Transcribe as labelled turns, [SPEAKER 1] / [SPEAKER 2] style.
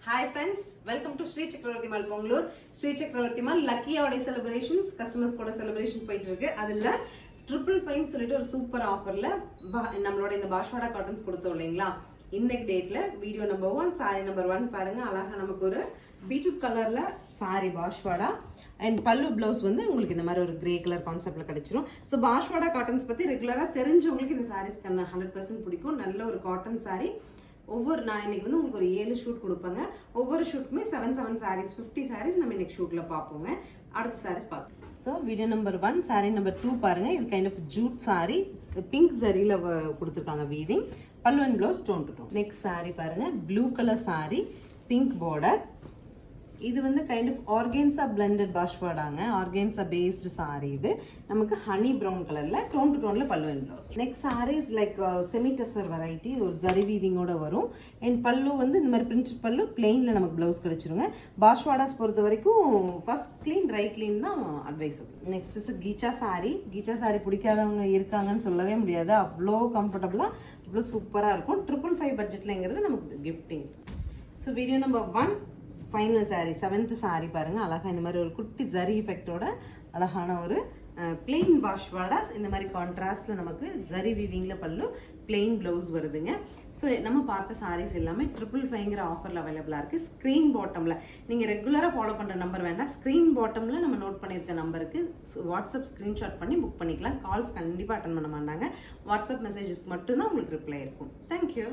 [SPEAKER 1] Hi friends, welcome to Sri Chakravarti Mall Pongalur. Sri Chakravarti Mall Lucky Holiday Celebrations, customers கூட celebration போயிட்டு இருக்கு. அதுல triple fine சொல்லிட்டு ஒரு சூப்பர் ஆஃபர்ல நம்மளோட இந்த பாஷ்வாடா காட்டன்ஸ் கொடுத்தோம் இல்லைங்களா. இன்னைக்கு டேட்ல வீடியோ நம்பர் 1 சாரி நம்பர் 1 பாருங்க. அழகா நமக்கு ஒரு பீட்ரூட் கலர்ல சாரி பாஷ்வாடா அண்ட் பல்லு பிளவுஸ் வந்து உங்களுக்கு இந்த மாதிரி ஒரு கிரே கலர் கான்செப்ட்ல கிடைச்சிரும். ஸோ பாஷ்வாடா காட்டன்ஸ் பத்தி ரெகுலரா தெரிஞ்சவங்களுக்கு இந்த சாரீஸ் 100% பிடிக்கும். நல்ல ஒரு காட்டன் சாரி. நான் இன்னைக்கு வந்து உங்களுக்கு ஒரு 7 ஷூட் கொடுப்பேங்க. ஒவ்வொரு ஷூட்டுக்குமே 7 சாரீஸ் 50 சாரீஸ் நம்ம இன்னைக்கு ஷூட்ல பார்ப்போங்க. அடுத்த சாரீஸ் பார்க்கலாம். So video number 1 sari number 2 பாருங்க. இது kind of jute sari, pink சரியில கொடுத்துருக்காங்க weaving. Pallu and blouse tone to tone. Next sari பாருங்க, blue colour sari, pink border. இது வந்து கைண்ட் ஆஃப் ஆர்கேன்ஸா பிளெண்டட் பாஷ்வாடாங்க. Organza based sari. இது நமக்கு ஹனி ப்ரௌன் கலர்ல டோன் டு டோன்ல pallu and blouse. Next saris like semi tussar variety, ஒரு ஜரி வீவிங்கோட வரும். அண்ட் பல்லு வந்து இந்த மாதிரி பிரிண்டட் பல்லு, பிளெயின்ல நமக்கு பிளவுஸ் கிடைச்சிருங்க. பாஷ்வாடாஸ் பொறுத்த வரைக்கும் ஃபர்ஸ்ட் கிளீன் ட்ரை கிளீன் தான் அட்வைசபிள். நெக்ஸ்ட் இஸ் கீச்சா சாரி. கீச்சா சாரி பிடிக்காதவங்க இருக்காங்கன்னு சொல்லவே முடியாது. அவ்வளோ கம்ஃபர்டபுளா அவ்வளோ சூப்பரா இருக்கும். 555 பட்ஜெட்லங்கிறது நமக்கு gifting. So video number 1 final sari, 7th sari பாருங்க. அழகா இந்த மாதிரி ஒரு குட்டி ஜரி எஃபெக்டோட அழகான ஒரு பிளெயின் பாஷ்வாடாஸ். இந்த மாதிரி கான்ட்ராஸ்ட்ல நமக்கு ஜரி வீவிங்ல பல்லு, பிளெயின் பிளவுஸ் வருதுங்க. ஸோ நம்ம பார்த்த சாரீஸ் எல்லாமே 555ங்கிற ஆஃபர்ல அவைலபிளா இருக்கு. ஸ்கிரீன் பாட்டம்ல நீங்க ரெகுலரா ஃபாலோ பண்ற நம்பர் வேண்டாம், ஸ்கிரீன் பாட்டம்ல நம்ம நோட் பண்ணியிருக்க நம்பருக்கு வாட்ஸ்அப் ஸ்கிரீன்ஷாட் பண்ணி புக் பண்ணிக்கலாம். கால்ஸ் கண்டிப்பா அட்டன் பண்ண மாட்டாங்க. வாட்ஸ்அப் மெசேஜஸ் மட்டும்தான் உங்களுக்கு ரிப்ளை இருக்கும். தேங்க்யூ.